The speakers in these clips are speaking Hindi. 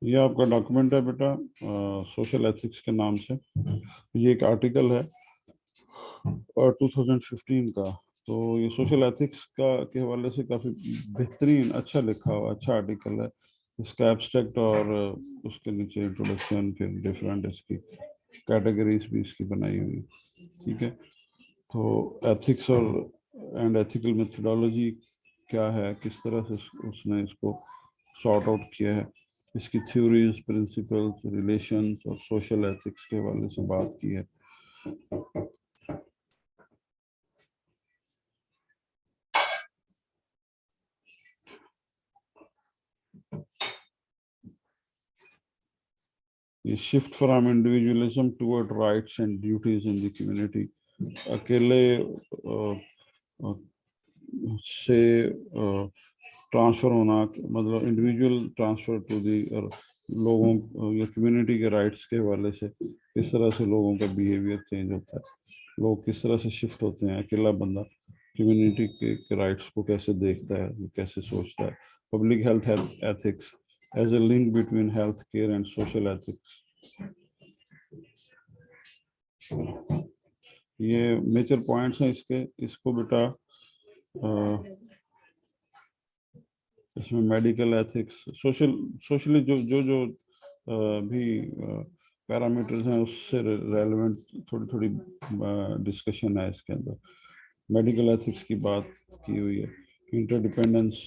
ये आपका डॉक्यूमेंट है बेटा, सोशल एथिक्स के नाम से। ये एक आर्टिकल है और 2015 का। तो ये सोशल एथिक्स का के हवाले से काफ़ी बेहतरीन, अच्छा लिखा हुआ, अच्छा आर्टिकल है। इसका एब्स्ट्रैक्ट और उसके नीचे इंट्रोडक्शन, फिर डिफरेंट इसकी कैटेगरीज भी इसकी बनाई हुई, ठीक है। तो एथिक्स और एंड एथिकल मेथडोलॉजी क्या है, किस तरह से उसने इसको सॉर्ट आउट किया है, इसकी थ्योरीज, प्रिंसिपल्स, रिलेशंस और सोशल एथिक्स के हवाले से बात की है। ये shift from individualism toward rights and duties in the community. अकेले से ट्रांसफर होना, मतलब इंडिविजुअल ट्रांसफर टू दी, और लोगों या कम्युनिटी के राइट्स के हवाले से किस तरह से लोगों का बिहेवियर चेंज होता है, लोग किस तरह से शिफ्ट होते हैं। अकेला बंदा कम्युनिटी के राइट्स को कैसे देखता है, कैसे सोचता है। Public health ethics as a link between health care and social ethics. ये मेजर पॉइंट्स हैं इसके। इसको बेटा इसमें मेडिकल एथिक्स, सोशली जो जो जो भी पैरामीटर्स हैं उससे रेलेवेंट थोड़ी थोड़ी डिस्कशन है इसके अंदर। मेडिकल एथिक्स की बात की हुई है। इंटरडिपेंडेंस,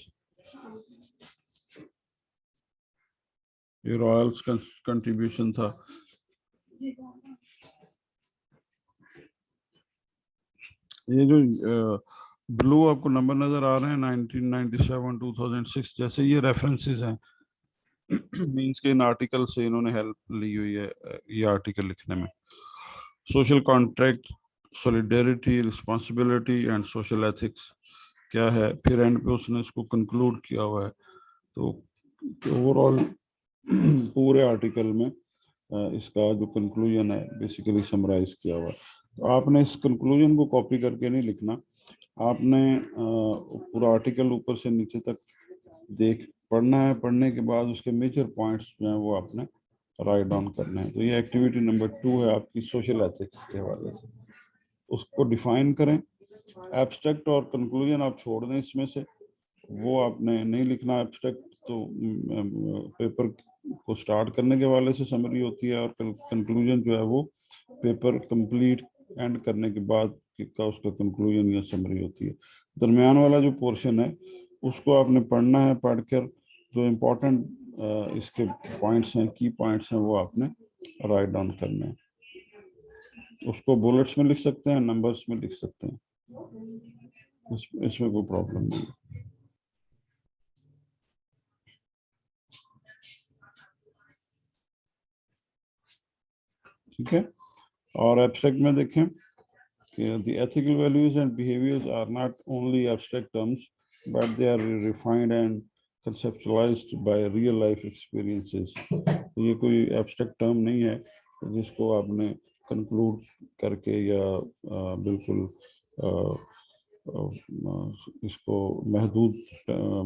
ये रॉयल्स कंट्रीब्यूशन था। ये जो ब्लू आपको नंबर नजर आ रहे हैं 1997, 2006, जैसे ये रेफरेंसेस हैं, मींस के इन आर्टिकल से इन्होंने हेल्प ली हुई है ये आर्टिकल लिखने में। Social contract, solidarity, responsibility and social ethics क्या है, फिर एंड पे उसने इसको कंक्लूड किया हुआ है। तो ओवरऑल पूरे आर्टिकल में इसका जो कंक्लूजन है बेसिकली समराइज किया हुआ है। तो आपने इस कंक्लूजन को कॉपी करके नहीं लिखना, आपने पूरा आर्टिकल ऊपर से नीचे तक देख पढ़ना है। पढ़ने के बाद उसके मेजर पॉइंट्स जो हैं वो आपने राइट डाउन करने हैं। तो ये एक्टिविटी नंबर 2 है आपकी सोशल एथिक्स के हवाले से। उसको डिफाइन करें। एब्स्ट्रैक्ट और कंक्लूजन आप छोड़ दें इसमें से, वो आपने नहीं लिखना। एब्स्ट्रैक्ट तो पेपर को स्टार्ट करने के वाले से समरी होती है, और कंक्लूजन जो है वो पेपर कंप्लीट एंड करने के बाद का उसका कंक्लूजन या समरी होती है। दरमियान वाला जो पोर्शन है उसको आपने पढ़ना है। पढ़कर जो इम्पोर्टेंट इसके पॉइंट्स हैं, की पॉइंट्स हैं, वो आपने राइट डाउन करने हैं। उसको बुलेट्स में लिख सकते हैं, नंबर्स में लिख सकते हैं, इसमें कोई प्रॉब्लम नहीं है। ठीक है। और एब्स्ट्रैक्ट में देखें कि the ethical values and behaviors are not only abstract terms, but they are refined and conceptualized by real life experiences. ये कोई abstract term नहीं है जिसको आपने conclude करके या बिल्कुल इसको महदूद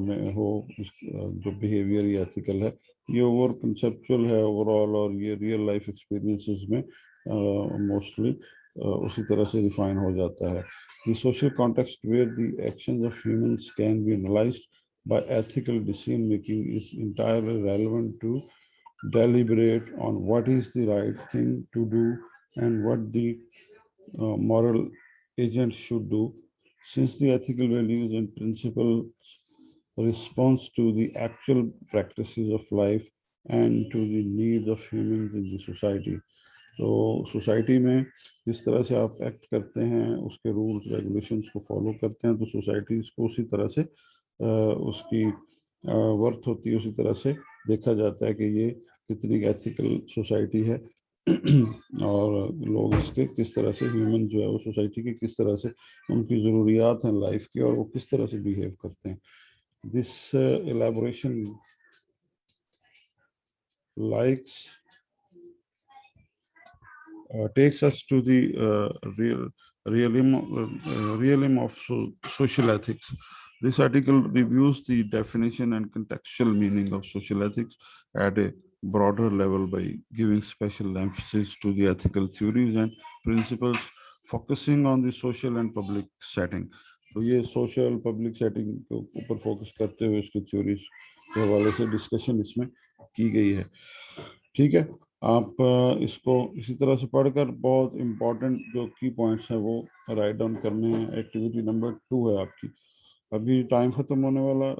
में हो, जो बिहेवियर या एथिकल है, ये ओवर कंसेप्चुअल है ओवरऑल, और ये रियल लाइफ एक्सपीरियंसेस में मोस्टली उसी तरह से रिफाइन हो जाता है। The social context where the actions of humans can be analyzed by ethical decision making is entirely relevant to deliberate on what is the right thing to do and what the moral agent should do, since the ethical values and principles response to the actual practices of life and to the needs of humans in the society. तो सोसाइटी में जिस तरह से आप एक्ट करते हैं, उसके रूल्स रेगुलेशंस को फॉलो करते हैं, तो सोसाइटी को उसी तरह से उसकी वर्थ होती है, उसी तरह से देखा जाता है कि ये कितनी एथिकल सोसाइटी है और लोग इसके किस तरह से, ह्यूमन जो है वो सोसाइटी की किस तरह से उनकी ज़रूरियात हैं लाइफ की, और वो किस तरह से बिहेव करते हैं। This elaboration likes takes us to the realm of social ethics. This article reviews the definition and contextual meaning of social ethics at a broader level by giving special emphasis to the ethical theories and principles, focusing on the social and public setting. तो ये सोशल पब्लिक सेटिंग के ऊपर फोकस करते हुए उसकी थ्योरीज के हवाले से डिस्कशन इसमें की गई है। ठीक है, आप इसको इसी तरह से पढ़कर बहुत इम्पोर्टेंट जो की पॉइंट्स हैं वो राइट डाउन करने हैं। एक्टिविटी नंबर 2 है आपकी। अभी टाइम खत्म होने वाला